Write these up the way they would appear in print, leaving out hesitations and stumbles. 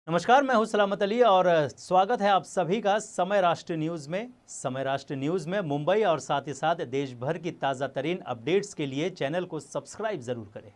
नमस्कार, मैं हूं सलामत अली और स्वागत है आप सभी का समय राष्ट्र न्यूज़ में। समय राष्ट्र न्यूज़ में मुंबई और साथ ही साथ देश भर की ताज़ा तरीन अपडेट्स के लिए चैनल को सब्सक्राइब ज़रूर करें।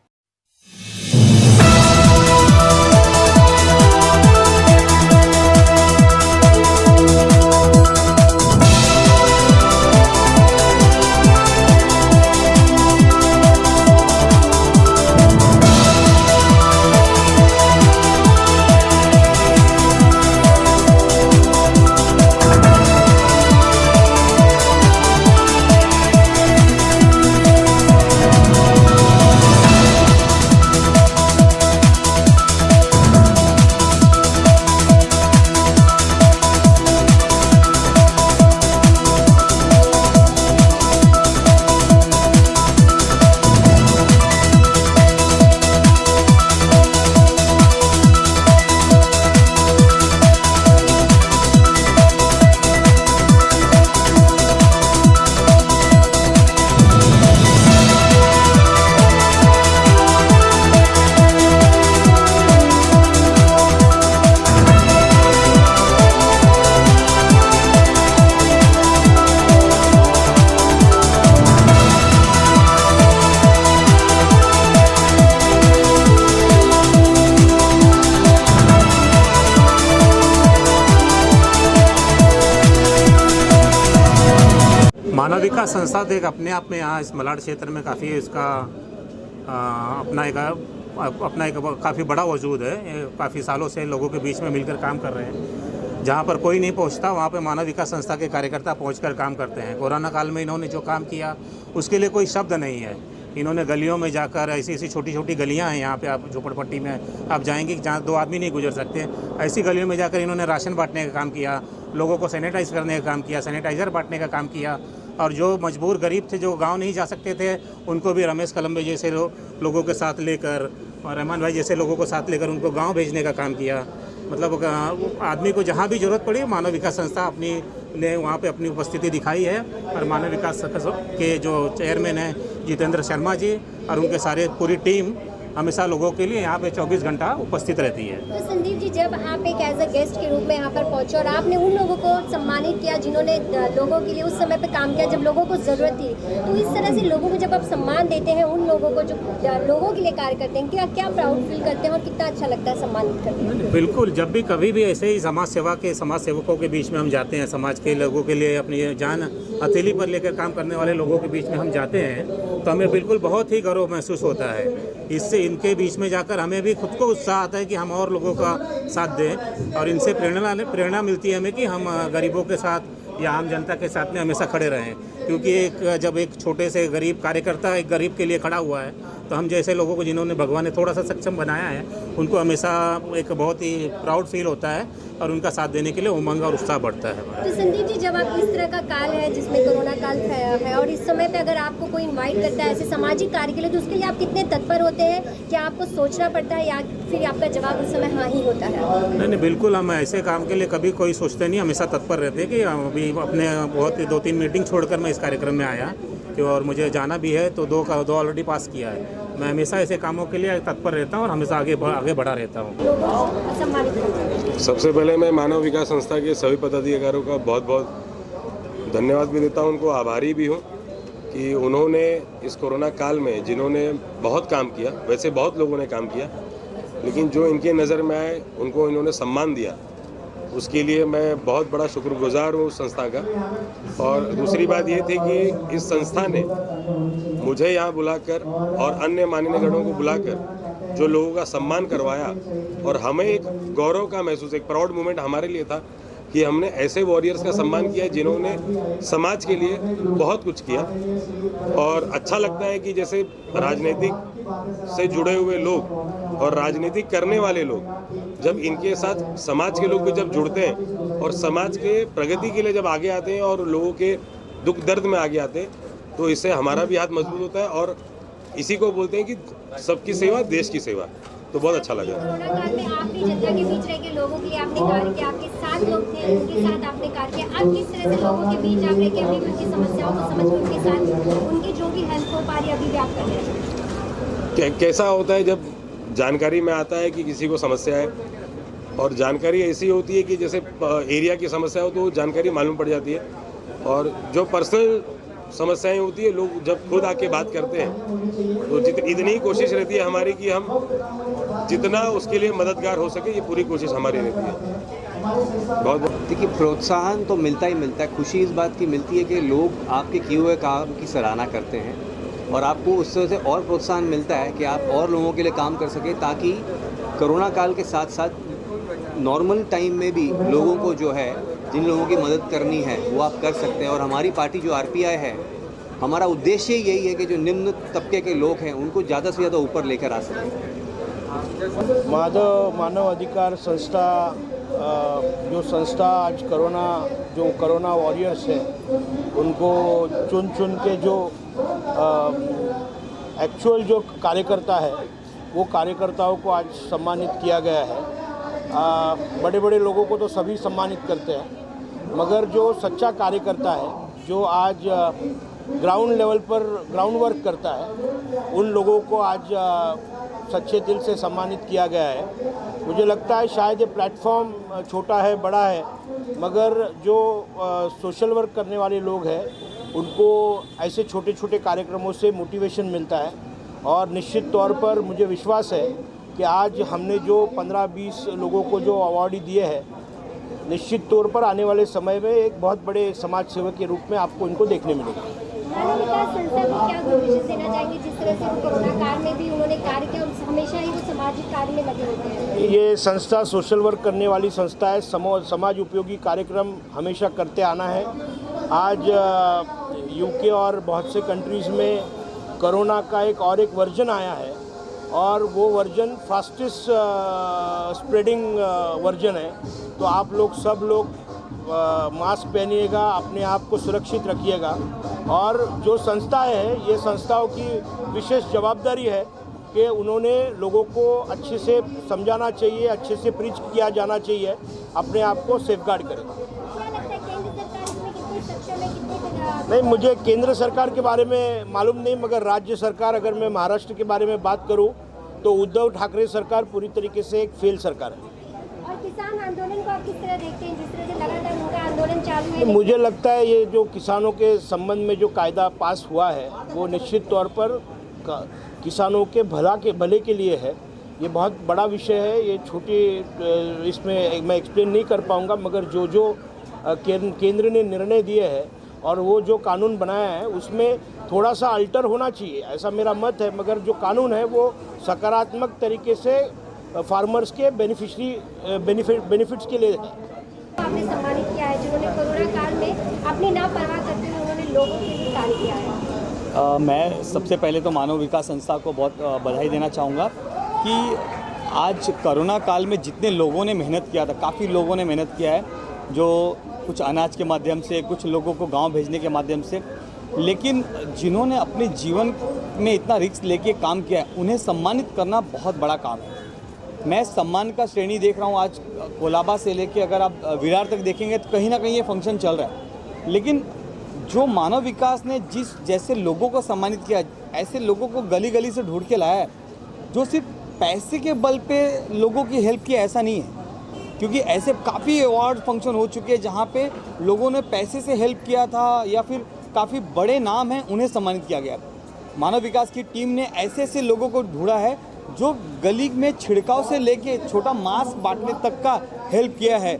मानव विकास संस्था एक अपने आप में यहाँ इस मलाड क्षेत्र में काफ़ी इसका अपना एक काफ़ी बड़ा वजूद है। काफ़ी सालों से लोगों के बीच में मिलकर काम कर रहे हैं। जहाँ पर कोई नहीं पहुँचता वहाँ पे मानव विकास संस्था के कार्यकर्ता पहुँचकर काम करते हैं। कोरोना काल में इन्होंने जो काम किया उसके लिए कोई शब्द नहीं है। इन्होंने गलियों में जाकर ऐसी छोटी छोटी गलियाँ हैं यहाँ पे, आप झोपड़पट्टी में आप जाएंगे जहाँ दो आदमी नहीं गुजर सकते, ऐसी गलियों में जाकर इन्होंने राशन बांटने का काम किया, लोगों को सैनिटाइज करने का काम किया, सैनिटाइज़र बांटने का काम किया। और जो मजबूर गरीब थे, जो गांव नहीं जा सकते थे, उनको भी रमेश कलम्बे जैसे लोगों के साथ लेकर और रहमान भाई जैसे लोगों को साथ लेकर उनको गांव भेजने का काम किया। मतलब आदमी को जहां भी ज़रूरत पड़ी मानव विकास संस्था अपनी ने वहां पे अपनी उपस्थिति दिखाई है। और मानव विकास के जो चेयरमैन हैं जितेंद्र शर्मा जी और उनके सारे पूरी टीम हमेशा लोगों के लिए यहाँ पे 24 घंटा उपस्थित रहती है। तो संदीप जी, जब आप एक एज अ गेस्ट के रूप में यहाँ पर पहुँचे और आपने उन लोगों को सम्मानित किया जिन्होंने लोगों के लिए उस समय पे काम किया जब लोगों को ज़रूरत थी, तो इस तरह से लोगों को जब आप सम्मान देते हैं उन लोगों को जो लोगों के लिए कार्य करते हैं, क्या प्राउड फील करते हैं और कितना अच्छा लगता है सम्मानित करते हैं? बिल्कुल, जब भी कभी भी ऐसे ही समाज सेवकों के बीच में हम जाते हैं, समाज के लोगों के लिए अपनी जान हथेली पर लेकर काम करने वाले लोगों के बीच में हम जाते हैं, तो हमें बिल्कुल बहुत ही गर्व महसूस होता है। इससे इनके बीच में जाकर हमें भी खुद को उत्साह आता है कि हम और लोगों का साथ दें और इनसे प्रेरणा मिलती है हमें कि हम गरीबों के साथ या आम जनता के साथ में हमेशा खड़े रहें। क्योंकि जब एक छोटे से गरीब कार्यकर्ता एक गरीब के लिए खड़ा हुआ है, तो हम जैसे लोगों को जिन्होंने भगवान ने थोड़ा सा सक्षम बनाया है, उनको हमेशा एक बहुत ही प्राउड फील होता है और उनका साथ देने के लिए उमंग और उत्साह बढ़ता है। तो संदीप जी, जब आप इस तरह का काल है जिसमें कोरोना काल है और इस समय पे अगर आपको कोई इनवाइट करता है ऐसे सामाजिक कार्य के लिए, तो उसके लिए आप कितने तत्पर होते हैं? क्या आपको सोचना पड़ता है या फिर आपका जवाब उस समय हाँ ही होता है? नहीं, बिल्कुल, हम ऐसे काम के लिए कभी कोई सोचते नहीं, हमेशा तत्पर रहते हैं कि अभी अपने बहुत 2-3 मीटिंग छोड़कर मैं इस कार्यक्रम में आया और मुझे जाना भी है, तो दो ऑलरेडी पास किया है। मैं हमेशा ऐसे कामों के लिए तत्पर रहता हूँ और हमेशा आगे बढ़ा रहता हूँ। सबसे पहले मैं मानव विकास संस्था के सभी पदाधिकारियों का बहुत बहुत धन्यवाद भी देता हूँ, उनको आभारी भी हूँ कि उन्होंने इस कोरोना काल में जिन्होंने बहुत काम किया, वैसे बहुत लोगों ने काम किया, लेकिन जो इनके नज़र में आए उनको इन्होंने सम्मान दिया, उसके लिए मैं बहुत बड़ा शुक्रगुजार हूँ उस संस्था का। और दूसरी बात ये थी कि इस संस्था ने मुझे यहाँ बुलाकर और अन्य मान्यगणों को बुलाकर जो लोगों का सम्मान करवाया और हमें एक गौरव का महसूस, एक प्राउड मोमेंट हमारे लिए था कि हमने ऐसे वॉरियर्स का सम्मान किया जिन्होंने समाज के लिए बहुत कुछ किया। और अच्छा लगता है कि जैसे राजनीतिक से जुड़े हुए लोग और राजनीतिक करने वाले लोग जब इनके साथ समाज के लोग भी जब जुड़ते हैं और समाज के प्रगति के लिए जब आगे आते हैं और लोगों के दुख दर्द में आगे आते हैं, तो इससे हमारा भी हाथ मजबूत होता है और इसी को बोलते हैं कि सबकी सेवा देश की सेवा। तो बहुत अच्छा लगा। कोरोना काल में आपने जनता के बीच रह के लोगों के लिए आपने कार्य किया, आपके साथ लोग थे उनके साथ आपने कार्य किया। आप किस तरह से लोगों के बीच आप रह के अपनी उनकी समस्याओं को समझ के उनके साथ उनकी जो भी हेल्प हो पा रही है अभी भी आप कर रहे हैं? कैसा होता है जब जानकारी में आता है कि किसी को समस्या है, और जानकारी ऐसी होती है कि जैसे एरिया की समस्या हो तो जानकारी मालूम पड़ जाती है, और जो पर्सनल समस्याएं होती है लोग जब खुद आके बात करते हैं तो इतनी ही कोशिश रहती है हमारी कि हम जितना उसके लिए मददगार हो सके, ये पूरी कोशिश हमारी रहती है। बहुत देखिए, प्रोत्साहन तो मिलता ही मिलता है। खुशी इस बात की मिलती है कि लोग आपके किए हुए काम की सराहना करते हैं, और आपको उससे से और प्रोत्साहन मिलता है कि आप और लोगों के लिए काम कर सकें, ताकि कोरोना काल के साथ साथ नॉर्मल टाइम में भी लोगों को जो है, जिन लोगों की मदद करनी है वो आप कर सकते हैं। और हमारी पार्टी जो आरपीआई है, हमारा उद्देश्य यही है कि जो निम्न तबके के लोग हैं उनको ज़्यादा से ज़्यादा ऊपर लेकर आ सकें। मानव अधिकार संस्था जो संस्था आज कोरोना वॉरियर्स है, उनको चुन के जो एक्चुअल जो कार्यकर्ता है, वो कार्यकर्ताओं को आज सम्मानित किया गया है। बड़े बड़े लोगों को तो सभी सम्मानित करते हैं, मगर जो सच्चा कार्यकर्ता है, जो आज ग्राउंड लेवल पर ग्राउंड वर्क करता है, उन लोगों को आज सच्चे दिल से सम्मानित किया गया है। मुझे लगता है शायद ये प्लेटफॉर्म छोटा है, बड़ा है, मगर जो सोशल वर्क करने वाले लोग हैं उनको ऐसे छोटे छोटे कार्यक्रमों से मोटिवेशन मिलता है। और निश्चित तौर पर मुझे विश्वास है कि आज हमने जो 15-20 लोगों को जो अवार्ड दिए हैं, निश्चित तौर पर आने वाले समय में एक बहुत बड़े समाज सेवक के रूप में आपको इनको देखने मिलेगा। मानव विकास संस्था को क्या गुड विशेष देना चाहेंगे, जिस तरह से वो कोरोना काल में भी उन्होंने कार्य किया और हमेशा ही वो सामाजिक कार्य में लगे होते हैं? ये संस्था सोशल वर्क करने वाली संस्था है। समाज उपयोगी कार्यक्रम हमेशा करते आना है। आज यूके और बहुत से कंट्रीज़ में कोरोना का एक वर्जन आया है, और वो वर्जन फास्टेस्ट स्प्रेडिंग वर्जन है। तो आप लोग सब लोग मास्क पहनिएगा, अपने आप को सुरक्षित रखिएगा। और जो संस्थाएं हैं, ये संस्थाओं की विशेष जवाबदारी है कि उन्होंने लोगों को अच्छे से समझाना चाहिए, अच्छे से प्रीच किया जाना चाहिए, अपने आप को सेफगार्ड करें। क्या लगता है केंद्र सरकार इसमें कितनी सक्षम है, कितनी? नहीं, मुझे केंद्र सरकार के बारे में मालूम नहीं, मगर राज्य सरकार, अगर मैं महाराष्ट्र के बारे में बात करूं तो उद्धव ठाकरे सरकार पूरी तरीके से एक फेल सरकार है। और किसान आंदोलन को आप किस तरह देखते हैं, जिस तरह से लगातार उनका आंदोलन चालू है? मुझे लगता है ये जो किसानों के संबंध में जो कायदा पास हुआ है, वो निश्चित तौर पर किसानों के भले के लिए है। ये बहुत बड़ा विषय है, ये छोटी इसमें मैं एक्सप्लेन नहीं कर पाऊँगा, मगर जो केंद्र ने निर्णय दिए हैं और वो जो कानून बनाया है, उसमें थोड़ा सा अल्टर होना चाहिए, ऐसा मेरा मत है। मगर जो कानून है वो सकारात्मक तरीके से फार्मर्स के बेनिफिट्स के लिए है। आपने सम्मानित किया है जिन्होंने कोरोना काल में अपनी लापरवाह करते हुए उन्होंने लोगों के लिए कार्य किया है। मैं सबसे पहले तो मानव विकास संस्था को बहुत बधाई देना चाहूँगा कि आज कोरोना काल में जितने लोगों ने मेहनत किया था, काफ़ी लोगों ने मेहनत किया है, जो कुछ अनाज के माध्यम से, कुछ लोगों को गांव भेजने के माध्यम से, लेकिन जिन्होंने अपने जीवन में इतना रिस्क लेके काम किया है, उन्हें सम्मानित करना बहुत बड़ा काम है। मैं सम्मान का श्रेणी देख रहा हूँ आज कोलाबा से लेके अगर आप विरार तक देखेंगे तो कहीं ना कहीं ये फंक्शन चल रहा है। लेकिन जो मानव विकास ने जैसे लोगों को सम्मानित किया, ऐसे लोगों को गली गली से ढूंढ के लाया है, जो सिर्फ पैसे के बल पे लोगों की हेल्प की, ऐसा नहीं है। क्योंकि ऐसे काफ़ी अवार्ड फंक्शन हो चुके हैं जहाँ पे लोगों ने पैसे से हेल्प किया था, या फिर काफ़ी बड़े नाम हैं उन्हें सम्मानित किया गया। मानव विकास की टीम ने ऐसे ऐसे लोगों को ढूंढा है जो गली में छिड़काव से लेके छोटा मास्क बांटने तक का हेल्प किया है,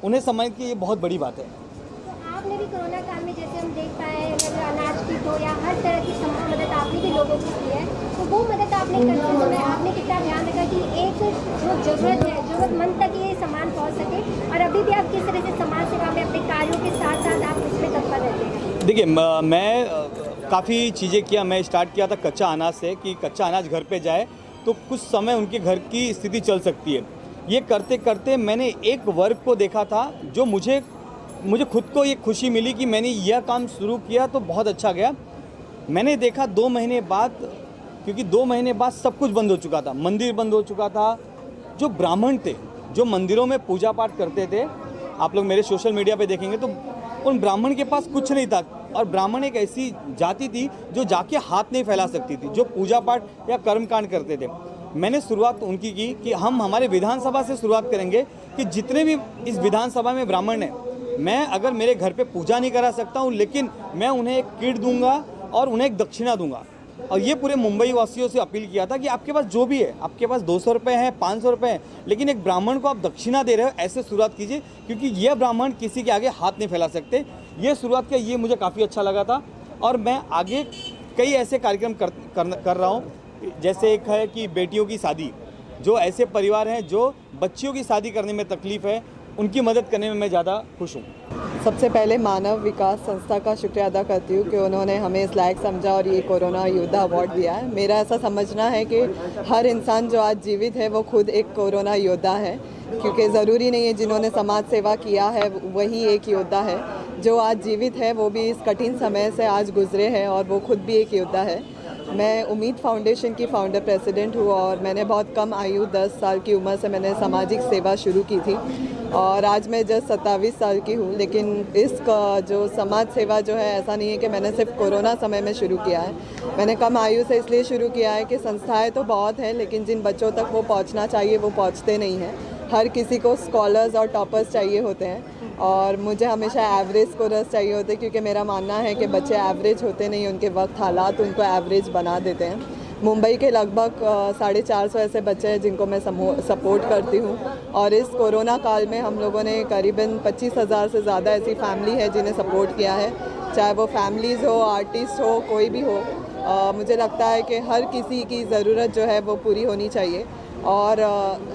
उन्हें सम्मानित किया। ये बहुत बड़ी बात है। तो आपने भी कोरोना काल में, जैसे हम देख पाए, अगर अनाज की हो या हर तरह की संभव मदद आपने भी लोगों को की है, तो वो मदद आपने करते समय आपने कितना ध्यान रखा कि एक जो ज़रूरत है, ज़रूरतमंद तक ये सामान पहुँच सके, और अभी भी आप किस तरह से समाज सेवा में अपने कार्यों के साथ साथ आप उसमें तत्पर रहते हैं? देखिए, मैं काफ़ी चीज़ें किया। मैं स्टार्ट किया था कच्चा अनाज से, कि कच्चा अनाज घर पे जाए तो कुछ समय उनके घर की स्थिति चल सकती है। ये करते करते मैंने एक वर्ग को देखा था जो मुझे खुद को ये खुशी मिली कि मैंने यह काम शुरू किया तो बहुत अच्छा गया। मैंने देखा 2 महीने बाद, क्योंकि 2 महीने बाद सब कुछ बंद हो चुका था, मंदिर बंद हो चुका था। जो ब्राह्मण थे, जो मंदिरों में पूजा पाठ करते थे, आप लोग मेरे सोशल मीडिया पे देखेंगे तो उन ब्राह्मण के पास कुछ नहीं था। और ब्राह्मण एक ऐसी जाति थी जो जाके हाथ नहीं फैला सकती थी, जो पूजा पाठ या कर्मकांड करते थे। मैंने शुरुआत उनकी की कि हम हमारे विधानसभा से शुरुआत करेंगे कि जितने भी इस विधानसभा में ब्राह्मण हैं, मैं अगर मेरे घर पे पूजा नहीं करा सकता हूँ, लेकिन मैं उन्हें एक किट दूंगा और उन्हें एक दक्षिणा दूंगा। और ये पूरे मुंबई वासियों से अपील किया था कि आपके पास जो भी है, आपके पास 200 रुपये हैं, 500 रुपये हैं, लेकिन एक ब्राह्मण को आप दक्षिणा दे रहे हो, ऐसे शुरुआत कीजिए, क्योंकि ये ब्राह्मण किसी के आगे हाथ नहीं फैला सकते। ये शुरुआत किया, ये मुझे काफ़ी अच्छा लगा था और मैं आगे कई ऐसे कार्यक्रम कर रहा हूँ। जैसे एक है कि बेटियों की शादी, जो ऐसे परिवार हैं जो बच्चियों की शादी करने में तकलीफ़ है, उनकी मदद करने में मैं ज़्यादा खुश हूँ। सबसे पहले मानव विकास संस्था का शुक्रिया अदा करती हूँ कि उन्होंने हमें इस लायक समझा और ये कोरोना योद्धा अवार्ड दिया है। मेरा ऐसा समझना है कि हर इंसान जो आज जीवित है वो खुद एक कोरोना योद्धा है, क्योंकि ज़रूरी नहीं है जिन्होंने समाज सेवा किया है वही एक योद्धा है। जो आज जीवित है वो भी इस कठिन समय से आज गुजरे हैं और वो खुद भी एक योद्धा है। मैं उम्मीद फाउंडेशन की फाउंडर प्रेसिडेंट हूँ और मैंने बहुत कम आयु 10 साल की उम्र से मैंने सामाजिक सेवा शुरू की थी और आज मैं जस्ट 27 साल की हूँ। लेकिन इसका जो समाज सेवा जो है, ऐसा नहीं है कि मैंने सिर्फ कोरोना समय में शुरू किया है। मैंने कम आयु से इसलिए शुरू किया है कि संस्थाएं तो बहुत हैं, लेकिन जिन बच्चों तक वो पहुँचना चाहिए वो पहुँचते नहीं हैं। हर किसी को स्कॉलर्स और टॉपर्स चाहिए होते हैं और मुझे हमेशा एवरेज स्कोरर्स चाहिए होते हैं, क्योंकि मेरा मानना है कि बच्चे एवरेज होते नहीं, उनके वक्त हालात उनको एवरेज बना देते हैं। मुंबई के लगभग 450 ऐसे बच्चे हैं जिनको मैं सपोर्ट करती हूँ और इस कोरोना काल में हम लोगों ने करीबन 25,000 से ज़्यादा ऐसी फैमिली है जिन्हें सपोर्ट किया है, चाहे वो फैमिलीज़ हो, आर्टिस्ट हो, कोई भी हो। मुझे लगता है कि हर किसी की ज़रूरत जो है वो पूरी होनी चाहिए और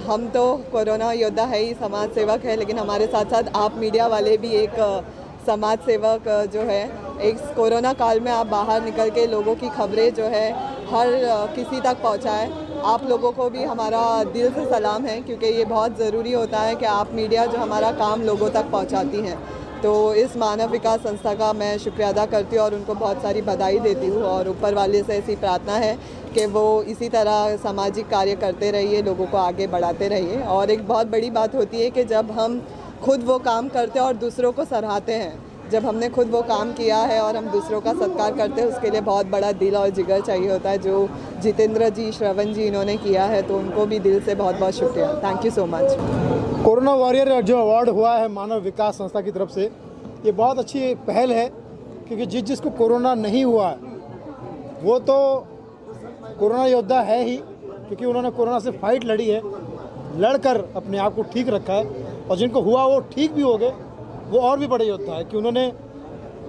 हम तो कोरोना योद्धा है ही, समाज सेवक है, लेकिन हमारे साथ साथ आप मीडिया वाले भी एक समाज सेवक जो है। एक कोरोना काल में आप बाहर निकल के लोगों की खबरें जो है हर किसी तक पहुंचाएं। आप लोगों को भी हमारा दिल से सलाम है, क्योंकि ये बहुत ज़रूरी होता है कि आप मीडिया जो हमारा काम लोगों तक पहुंचाती हैं। तो इस मानव विकास संस्था का मैं शुक्रिया अदा करती हूँ और उनको बहुत सारी बधाई देती हूँ और ऊपर वाले से ऐसी प्रार्थना है कि वो इसी तरह सामाजिक कार्य करते रहिए, लोगों को आगे बढ़ाते रहिए। और एक बहुत बड़ी बात होती है कि जब हम खुद वो काम करते हैं और दूसरों को सराहते हैं, जब हमने खुद वो काम किया है और हम दूसरों का सत्कार करते हैं, उसके लिए बहुत बड़ा दिल और जिगर चाहिए होता है, जो जितेंद्र जी, श्रवण जी इन्होंने किया है। तो उनको भी दिल से बहुत बहुत शुक्रिया। Thank you so much. Corona warrior जो अवार्ड हुआ है मानव विकास संस्था की तरफ से, ये बहुत अच्छी पहल है, क्योंकि जिसको कोरोना नहीं हुआ वो तो कोरोना योद्धा है ही, क्योंकि उन्होंने कोरोना से फाइट लड़ी है, लड़कर अपने आप को ठीक रखा है। और जिनको हुआ वो ठीक भी हो गए, वो और भी बड़े योद्धा है कि उन्होंने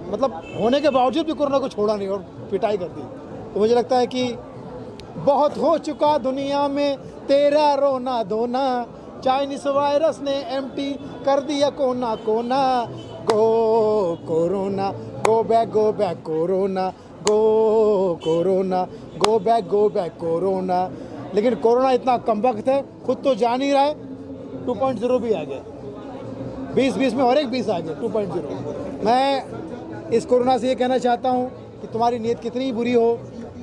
मतलब होने के बावजूद भी कोरोना को छोड़ा नहीं और पिटाई कर दी। तो मुझे लगता है कि बहुत हो चुका दुनिया में तेरा रोना धोना, चाइनीस वायरस ने एम्प्टी कर दिया कोना कोना। गो कोरोना गो बैक कोरोना, गो कोरोना गो बैक कोरोना। लेकिन कोरोना इतना कमबख्त है, खुद तो जान ही रहा है, 2.0 भी आ गया, 2020 में और एक 20 आ गया 2.0। मैं इस कोरोना से ये कहना चाहता हूँ कि तुम्हारी नीयत कितनी बुरी हो,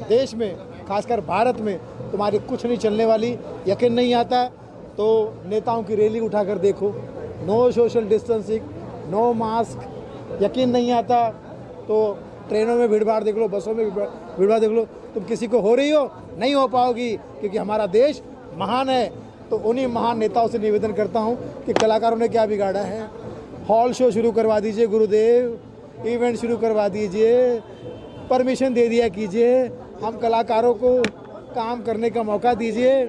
देश में खासकर भारत में तुम्हारी कुछ नहीं चलने वाली। यकीन नहीं आता तो नेताओं की रैली उठाकर देखो, no social distancing, no mask. यकीन नहीं आता तो ट्रेनों में भीड़ भाड़ देख लो, बसों में भीड़ भाड़ देख लो। तुम किसी को हो रही हो, नहीं हो पाओगी, क्योंकि हमारा देश महान है। तो उन्हीं महान नेताओं से निवेदन करता हूं कि कलाकारों ने क्या बिगाड़ा है। हॉल शो शुरू करवा दीजिए गुरुदेव, इवेंट शुरू करवा दीजिए, परमिशन दे दिया कीजिए, हम कलाकारों को काम करने का मौका दीजिए,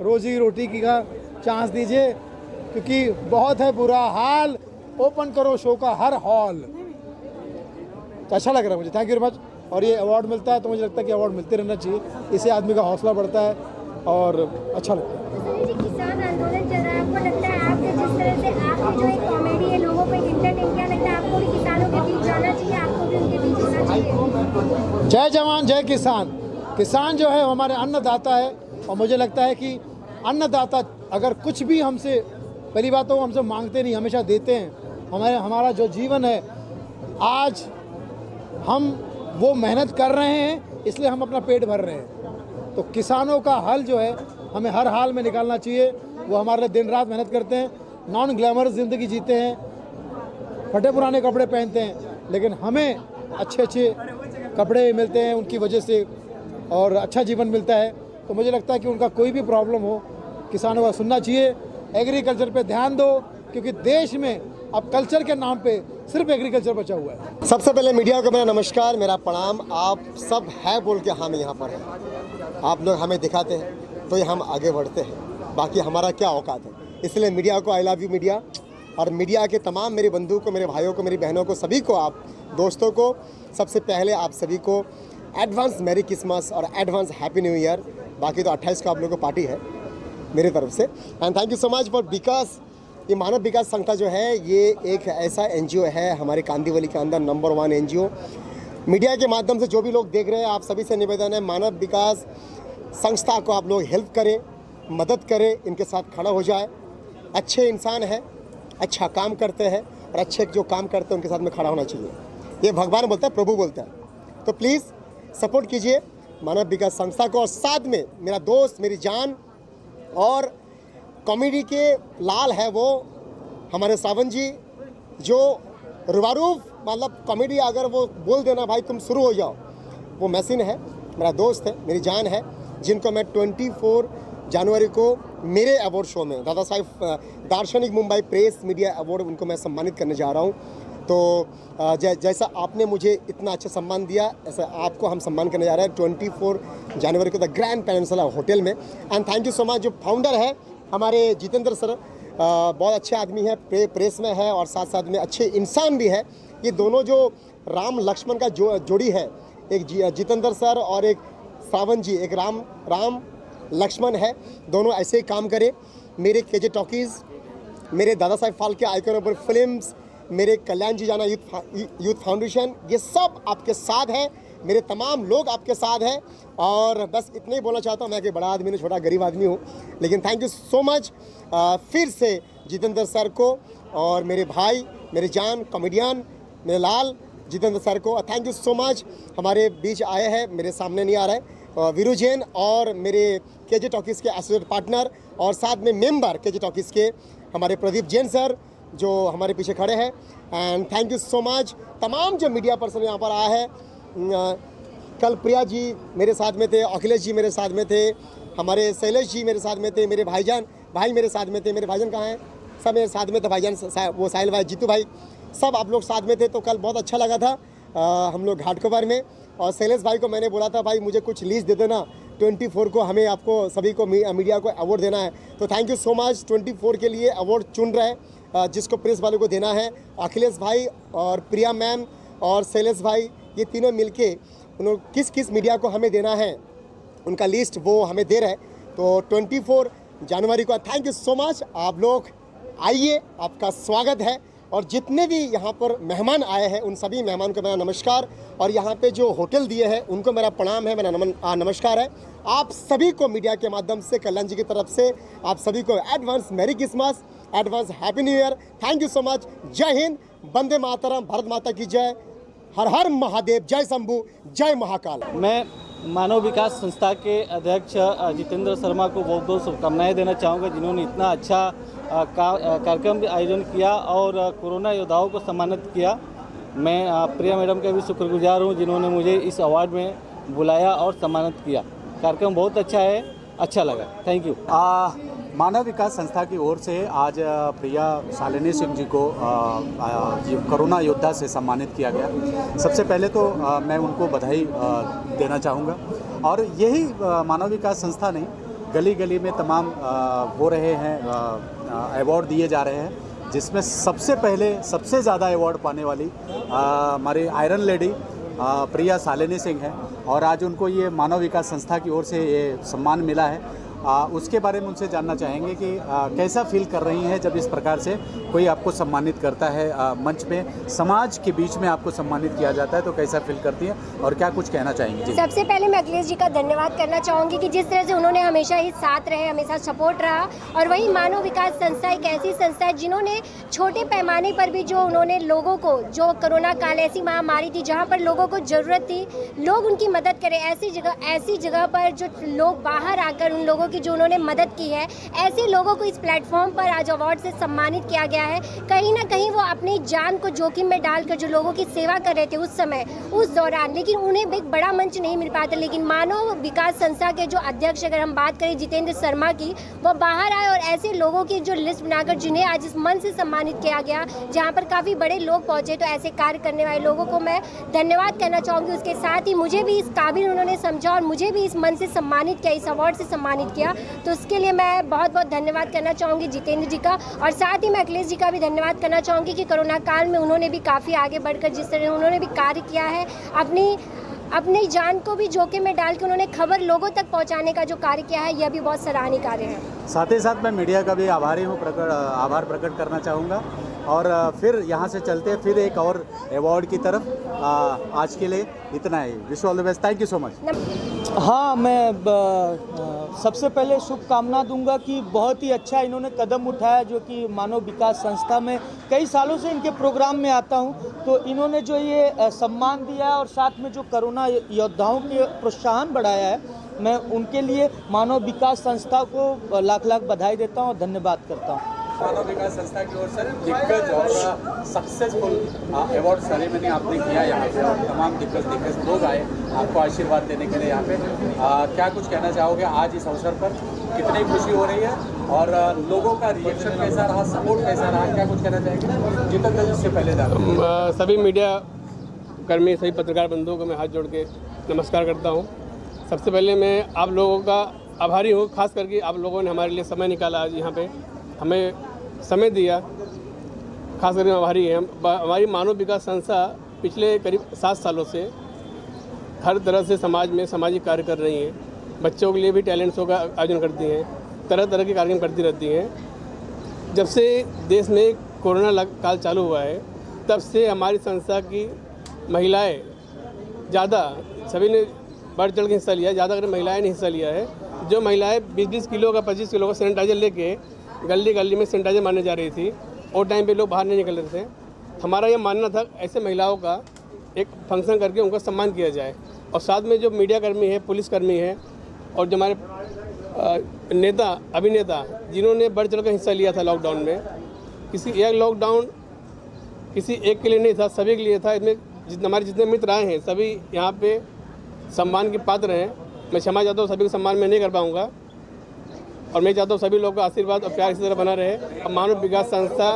रोजी रोटी की का चांस दीजिए, क्योंकि बहुत है बुरा हाल। ओपन करो शो का हर हॉल। तो अच्छा लग रहा है मुझे, थैंक यू वेरी मच। और ये अवार्ड मिलता है तो मुझे लगता है कि अवार्ड मिलते रहना चाहिए, इससे आदमी का हौसला बढ़ता है और अच्छा लगता है। किसान आंदोलन चल रहा है, आपको लगता है आपके जिस तरह से आपने जो एक कॉमेडी है, लोगों को एक एंटरटेन किया, लगता है आपको भी किसानों के बीच जाना चाहिए, आपको भी उनके बीच होना चाहिए? जय जवान जय किसान। किसान जो है हमारे अन्नदाता है और मुझे लगता है कि अन्नदाता अगर कुछ भी हमसे, पहली बात तो हमसे मांगते नहीं, हमेशा देते हैं। हमारा जो जीवन है, आज हम वो मेहनत कर रहे हैं इसलिए हम अपना पेट भर रहे हैं। तो किसानों का हल जो है हमें हर हाल में निकालना चाहिए। वो हमारे लिए दिन रात मेहनत करते हैं, नॉन ग्लैमरस ज़िंदगी जीते हैं, फटे पुराने कपड़े पहनते हैं, लेकिन हमें अच्छे अच्छे कपड़े मिलते हैं उनकी वजह से और अच्छा जीवन मिलता है। तो मुझे लगता है कि उनका कोई भी प्रॉब्लम हो, किसानों का सुनना चाहिए एग्रीकल्चर पे ध्यान दो, क्योंकि देश में अब कल्चर के नाम पे सिर्फ एग्रीकल्चर बचा हुआ है। सबसे पहले मीडिया को मेरा नमस्कार, मेरा प्रणाम। आप सब है बोल के हम यहाँ पर हैं, आप लोग हमें दिखाते हैं तो ये हम आगे बढ़ते हैं, बाकी हमारा क्या औकात है। इसलिए मीडिया को आई लव यू मीडिया, और मीडिया के तमाम मेरे बंधु को, मेरे भाइयों को, मेरी बहनों को, सभी को, आप दोस्तों को, सबसे पहले आप सभी को एडवांस मैरी क्रिसमस और एडवांस हैप्पी न्यू ईयर। बाकी तो 28 को आप लोगों को पार्टी है मेरी तरफ से। And thank you so much for Vikas. ये मानव विकास संस्था जो है ये एक ऐसा एनजीओ है हमारे कांदीवली के अंदर नंबर 1 एनजीओ। मीडिया के माध्यम से जो भी लोग देख रहे हैं, आप सभी से निवेदन है, मानव विकास संस्था को आप लोग हेल्प करें, मदद करें, इनके साथ खड़ा हो जाए। अच्छे इंसान है, अच्छा काम करते हैं, और अच्छे जो काम करते हैं उनके साथ में खड़ा होना चाहिए। ये भगवान बोलता है, प्रभु बोलता है। तो प्लीज़ सपोर्ट कीजिए मानव विकास संस्था को। और साथ में मेरा दोस्त, मेरी जान और कॉमेडी के लाल है वो हमारे सावन जी, जो रुबारूफ मतलब कॉमेडी अगर वो बोल देना भाई तुम शुरू हो जाओ, वो मशीन है, मेरा दोस्त है, मेरी जान है, जिनको मैं 24 जनवरी को मेरे अवार्ड शो में दादा साहब दार्शनिक मुंबई प्रेस मीडिया अवार्ड उनको मैं सम्मानित करने जा रहा हूँ। तो जैसा आपने मुझे इतना अच्छा सम्मान दिया, ऐसा आपको हम सम्मान करने जा रहे हैं 24 जनवरी को द ग्रैंड पेनिनसुला होटल में। And thank you so much. जो फाउंडर है हमारे जितेंद्र सर, बहुत अच्छे आदमी है, प्रेस में है और साथ साथ में अच्छे इंसान भी है। ये दोनों जो राम लक्ष्मण का जोड़ी है, एक जितेंद्र सर और एक सावन जी, एक राम लक्ष्मण है, दोनों ऐसे ही काम करें। मेरे केजे टॉकीज़, मेरे दादा साहब फाल्के आइकॉन फिल्म्स, मेरे कल्याण जी जाना यूथ फाउंडेशन, ये सब आपके साथ है, मेरे तमाम लोग आपके साथ हैं। और बस इतना ही बोलना चाहता हूँ, मैं कि बड़ा आदमी नहीं, छोटा गरीब आदमी हूँ, लेकिन थैंक यू सो मच फिर से जितेंद्र सर को और मेरे भाई, मेरे जान कॉमेडियन मेरे लाल जितेंद्र सर को थैंक यू सो मच। हमारे बीच आए हैं, मेरे सामने नहीं आ रहा है, वीरू जैन और मेरे केजे टॉकीज़ के एसोसिएट पार्टनर और साथ में मेंबर केजे टॉकीज़ के हमारे प्रदीप जैन सर जो हमारे पीछे खड़े हैं। And thank you so much तमाम जो मीडिया पर्सन यहाँ पर आए हैं। कल प्रिया जी मेरे साथ में थे, अखिलेश जी मेरे साथ में थे, हमारे शैलेश जी मेरे साथ में थे, मेरे भाई मेरे साथ में थे। मेरे भाईजान कहाँ हैं? सब मेरे साथ में थे, भाईजान वो साहिल भाई, जीतू भाई, सब आप लोग साथ में थे। तो कल बहुत अच्छा लगा था हम लोग घाटकोपर में। और शैलेश भाई को मैंने बोला था भाई मुझे कुछ लीज दे देना, 24 को हमें आपको सभी को मीडिया को अवार्ड देना है। तो थैंक यू सो मच। 24 के लिए अवार्ड चुन रहे हैं जिसको प्रेस वालों को देना है। अखिलेश भाई और प्रिया मैम और शैलेश भाई, ये तीनों मिलके उन्होंने किस किस मीडिया को हमें देना है उनका लिस्ट वो हमें दे रहे हैं। तो 24 जनवरी को थैंक यू सो मच। आप लोग आइए, आपका स्वागत है। और जितने भी यहाँ पर मेहमान आए हैं उन सभी मेहमान को मेरा नमस्कार, और यहाँ पे जो होटल दिए हैं उनको मेरा प्रणाम है, मेरा नमस्कार है। आप सभी को मीडिया के माध्यम से कल्याण जी की तरफ से आप सभी को advance merry Christmas, advance happy new year. Thank you so much. जय हिंद, वंदे मातरम, भारत माता की जय, हर हर महादेव, जय शंभू, जय महाकाल। मैं मानव विकास संस्था के अध्यक्ष जितेंद्र शर्मा को बहुत बहुत शुभकामनाएं देना चाहूँगा, जिन्होंने इतना अच्छा कार्यक्रम आयोजन किया और कोरोना योद्धाओं को सम्मानित किया। मैं प्रिया मैडम का भी शुक्रगुजार हूँ जिन्होंने मुझे इस अवार्ड में बुलाया और सम्मानित किया। कार्यक्रम बहुत अच्छा है, अच्छा लगा। Thank you. मानव विकास संस्था की ओर से आज प्रिया शालिनी सिंह जी को कोरोना योद्धा से सम्मानित किया गया। सबसे पहले तो मैं उनको बधाई देना चाहूँगा। और यही मानव विकास संस्था नहीं, गली गली में तमाम हो रहे हैं अवार्ड दिए जा रहे हैं, जिसमें सबसे पहले सबसे ज़्यादा अवार्ड पाने वाली हमारी आयरन लेडी प्रिया शालिनी सिंह है। और आज उनको ये मानव विकास संस्था की ओर से ये सम्मान मिला है। उसके बारे में उनसे जानना चाहेंगे कि कैसा फील कर रही हैं जब इस प्रकार से कोई आपको सम्मानित करता है, मंच में समाज के बीच में आपको सम्मानित किया जाता है, तो कैसा फील करती हैं और क्या कुछ कहना चाहेंगी? सबसे पहले मैं अखिलेश जी का धन्यवाद करना चाहूँगी कि जिस तरह से उन्होंने हमेशा ही साथ रहे, हमेशा सपोर्ट रहा। और वही मानव विकास संस्था एक ऐसी संस्था है जिन्होंने छोटे पैमाने पर भी जो उन्होंने लोगों को, जो कोरोना काल ऐसी महामारी थी जहाँ पर लोगों को ज़रूरत थी लोग उनकी मदद करें, ऐसी जगह पर जो लोग बाहर आकर उन लोगों की जो उन्होंने मदद की है, ऐसे लोगों को इस प्लेटफॉर्म पर आज अवार्ड से सम्मानित किया गया है। कहीं ना कहीं वो अपनी जान को जोखिम में डालकर जो लोगों की सेवा कर रहे थे उस समय, उस दौरान, लेकिन उन्हें एक बड़ा मंच नहीं मिल पाता। लेकिन मानव विकास संस्था के जो अध्यक्ष, अगर हम बात करें जितेंद्र शर्मा की, वो बाहर आए और ऐसे लोगों की जो लिस्ट बनाकर जिन्हें आज इस मंच से सम्मानित किया गया, जहाँ पर काफ़ी बड़े लोग पहुँचे, तो ऐसे कार्य करने वाले लोगों को मैं धन्यवाद कहना चाहूँगी। उसके साथ ही मुझे भी इस काबिल उन्होंने समझा और मुझे भी इस मंच से सम्मानित किया, इस अवार्ड से सम्मानित किया, तो उसके लिए मैं बहुत बहुत धन्यवाद करना चाहूँगी जितेंद्र जी का। और साथ ही मैं अखिलेश जी का भी धन्यवाद करना चाहूँगी कि कोरोना काल में उन्होंने भी काफ़ी आगे बढ़कर जिस तरह उन्होंने भी कार्य किया है, अपनी जान को भी जोखिम में डाल के उन्होंने खबर लोगों तक पहुंचाने का जो कार्य किया है, यह भी बहुत सराहनीय कार्य है। साथ ही साथ मैं मीडिया का भी आभार प्रकट करना चाहूँगा। और फिर यहाँ से चलते हैं फिर एक और अवार्ड की तरफ। आज के लिए इतना ही। Wish all the best. Thank you so much. हाँ, मैं सबसे पहले शुभकामना दूंगा कि बहुत ही अच्छा इन्होंने कदम उठाया, जो कि मानव विकास संस्था में कई सालों से इनके प्रोग्राम में आता हूं, तो इन्होंने जो ये सम्मान दिया है और साथ में जो कोरोना योद्धाओं के प्रोत्साहन बढ़ाया है, मैं उनके लिए मानव विकास संस्था को लाख लाख बधाई देता हूं और धन्यवाद करता हूं। मानव विकास संस्था की ओर से दिग्गज और सक्सेसफुल अवार्ड सेरेमनी आपने किया यहाँ पे, और तमाम दिग्गज लोग आए आपको आशीर्वाद देने के लिए यहाँ पे। क्या कुछ कहना चाहोगे आज इस अवसर पर? कितनी खुशी हो रही है और लोगों का रिएक्शन कैसा रहा, सपोर्ट कैसा रहा, क्या कुछ कहना चाहेंगे? जितेंद्र जी से पहले सभी मीडिया कर्मी, सभी पत्रकार बंधुओं को मैं हाथ जोड़ के नमस्कार करता हूँ। सबसे पहले मैं आप लोगों का आभारी हूँ, खास करके आप लोगों ने हमारे लिए समय निकाला, आज यहाँ पे हमें समय दिया, खास करके आभारी हैं। हमारी मानव विकास संस्था पिछले करीब 7 सालों से हर तरह से समाज में सामाजिक कार्य कर रही हैं। बच्चों के लिए भी टैलेंट शो का आयोजन करती हैं, तरह तरह के कार्यक्रम करती रहती हैं। जब से देश में कोरोना काल चालू हुआ है, तब से हमारी संस्था की महिलाएं ज़्यादा, सभी ने बढ़ चढ़ के हिस्सा लिया, ज़्यादा कर महिलाएं ने हिस्सा लिया है। जो महिलाएं 20-20 किलो का 25 किलो का सैनिटाइजर लेके गली गली में सैनिटाइजर मारने जा रही थी, और टाइम पे लोग बाहर नहीं निकल रहे थे। हमारा यह मानना था ऐसे महिलाओं का एक फंक्शन करके उनका सम्मान किया जाए। और साथ में जो मीडिया कर्मी है, पुलिसकर्मी है, और जो हमारे नेता अभिनेता जिन्होंने बढ़ चढ़ कर हिस्सा लिया था लॉकडाउन में, किसी एक लॉकडाउन किसी एक के लिए नहीं था, सभी के लिए था। इसमें हमारे जितने मित्र आए हैं सभी यहाँ पे सम्मान के पात्र हैं। मैं क्षमा चाहता हूँ, सभी का सम्मान मैं नहीं कर पाऊँगा, और मैं चाहता हूँ सभी लोगों का आशीर्वाद और प्यार इसी तरह बना रहे। और मानव विकास संस्था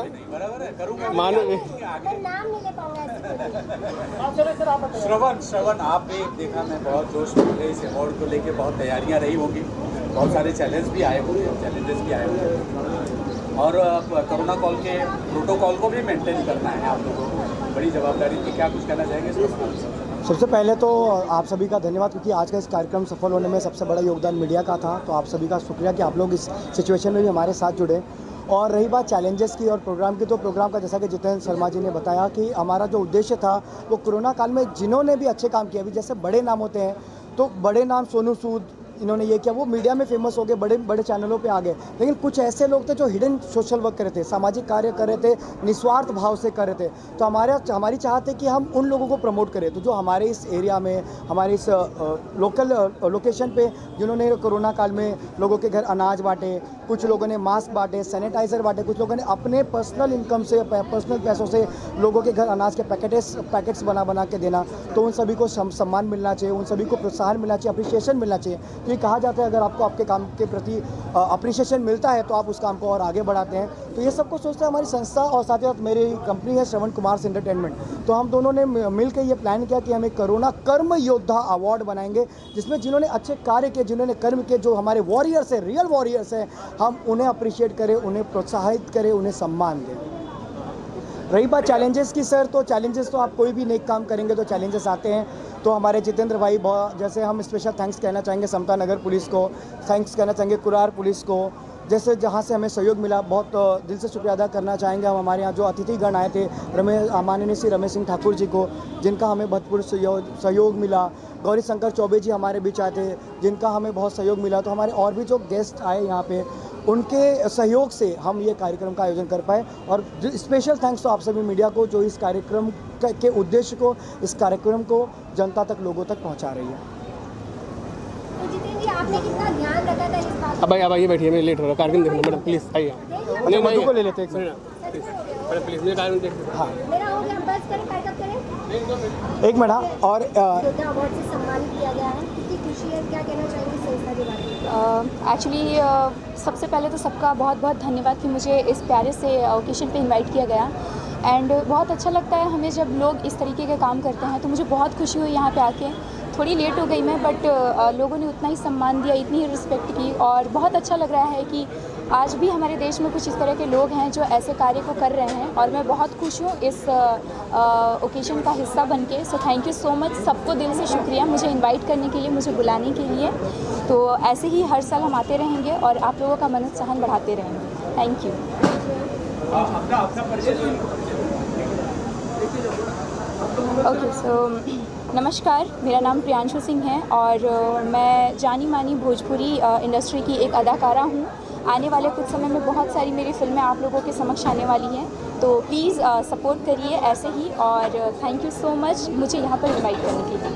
श्रवण आप भी देखा, मैं बहुत जोश में इस अवार्ड को लेके बहुत तैयारियां रही होंगी, बहुत सारे चैलेंजेस भी आए होंगे और कोरोना कॉल के प्रोटोकॉल को भी मेंटेन करना है आप लोगों को, बड़ी जवाबदारी थी। क्या कुछ कहना चाहेंगे इसको? सबसे पहले तो आप सभी का धन्यवाद, क्योंकि आज का इस कार्यक्रम सफल होने में सबसे बड़ा योगदान मीडिया का था। तो आप सभी का शुक्रिया कि आप लोग इस सिचुएशन में भी हमारे साथ जुड़े। और रही बात चैलेंजेस की और प्रोग्राम की, तो प्रोग्राम का जैसा कि जितेंद्र शर्मा जी ने बताया कि हमारा जो उद्देश्य था वो कोरोना काल में जिन्होंने भी अच्छे काम किए, अभी जैसे बड़े नाम होते हैं, तो बड़े नाम सोनू सूद इन्होंने ये किया, वो मीडिया में फेमस हो गए, बड़े बड़े चैनलों पे आ गए। लेकिन कुछ ऐसे लोग थे जो हिडन सोशल वर्क कर रहे थे, सामाजिक कार्य कर रहे थे, निस्वार्थ भाव से कर रहे थे। तो हमारी चाहत है कि हम उन लोगों को प्रमोट करें। तो जो हमारे इस एरिया में, हमारे इस लोकल लोकेशन पे जिन्होंने कोरोना काल में लोगों के घर अनाज बांटे, कुछ लोगों ने मास्क बांटे, सैनिटाइज़र बांटे, कुछ लोगों ने अपने पर्सनल इनकम से, पर्सनल पैसों से लोगों के घर अनाज के पैकेट्स बना के देना, तो उन सभी को सम्मान मिलना चाहिए, उन सभी को प्रोत्साहन मिलना चाहिए, अप्रिशिएशन मिलना चाहिए। ये कहा जाता है अगर आपको आपके काम के प्रति अप्रिशिएशन मिलता है तो आप उस काम को और आगे बढ़ाते हैं। तो ये सबको सोचते हैं हमारी संस्था, और साथ ही साथ मेरी कंपनी है श्रवण कुमार एंटरटेनमेंट। तो हम दोनों ने मिलकर ये प्लान किया कि हम एक कोरोना कर्म योद्धा अवार्ड बनाएंगे, जिसमें जिन्होंने अच्छे कार्य किए, जिन्होंने कर्म किए, जो हमारे वॉरियर्स हैं, रियल वॉरियर्स हैं, हम उन्हें अप्रिशिएट करें, उन्हें प्रोत्साहित करें, उन्हें सम्मान दें। रही बात चैलेंजेस की सर, तो चैलेंजेस तो आप कोई भी नेक काम करेंगे तो चैलेंजेस आते हैं। तो हमारे जितेंद्र भाई, जैसे हम स्पेशल थैंक्स कहना चाहेंगे समता नगर पुलिस को, थैंक्स कहना चाहेंगे कुरार पुलिस को, जैसे जहाँ से हमें सहयोग मिला, बहुत दिल से शुक्रिया अदा करना चाहेंगे हम हमारे यहाँ जो अतिथिगण आए थे, माननीय श्री रमेश सिंह ठाकुर जी को, जिनका हमें भरपूर सहयोग मिला। गौरी शंकर चौबे जी हमारे बीच आए थे, जिनका हमें बहुत सहयोग मिला। तो हमारे और भी जो गेस्ट आए यहाँ पे, उनके सहयोग से हम ये कार्यक्रम का आयोजन कर पाए। और स्पेशल थैंक्स तो आप सभी मीडिया को, जो इस कार्यक्रम के उद्देश्य को, इस कार्यक्रम को जनता तक, लोगों तक पहुँचा रही है। तो जितेंद्र जी, आपने कितना ध्यान रखा था इस बात अब आइए बैठिए, मैं लेट हो रहा, कार्यक्रम देखना मैडम प्लीज़ आइए। नहीं मधु को ले लेते हैं मैडम प्लीज़, मेरे कार्यक्रम देखिए। हाँ मेरा हो गया, बस करें, पैकअप करें। एक मिनट। हाँ, और योद्धा अवार्ड से सम्मानित किया गया है, कितनी खुशी है, क्या कहना चाहेंगे संस्था के बारे में? एक्चुअली सबसे पहले तो सबका बहुत बहुत धन्यवाद कि मुझे इस प्यारे से ओकेशन पे इनवाइट किया गया। एंड बहुत अच्छा लगता है हमें जब लोग इस तरीके के काम करते हैं, तो मुझे बहुत खुशी हुई यहाँ पे आके। थोड़ी लेट हो गई मैं, बट लोगों ने उतना ही सम्मान दिया, इतनी ही रिस्पेक्ट की, और बहुत अच्छा लग रहा है कि आज भी हमारे देश में कुछ इस तरह के लोग हैं जो ऐसे कार्य को कर रहे हैं, और मैं बहुत खुश हूँ इस ओकेशन का हिस्सा बनके। So thank you so much, सबको दिल से शुक्रिया मुझे इनवाइट करने के लिए, मुझे बुलाने के लिए। तो ऐसे ही हर साल हम आते रहेंगे और आप लोगों का मनोत्साहन बढ़ाते रहेंगे। Thank you. ओके, सो नमस्कार, मेरा नाम प्रियांशु सिंह है और मैं जानी मानी भोजपुरी इंडस्ट्री की एक अदाकारा हूँ। आने वाले कुछ समय में बहुत सारी मेरी फिल्में आप लोगों के समक्ष आने वाली हैं, तो प्लीज़ सपोर्ट करिए ऐसे ही। और थैंक यू सो मच मुझे यहाँ पर इनवाइट करने के लिए।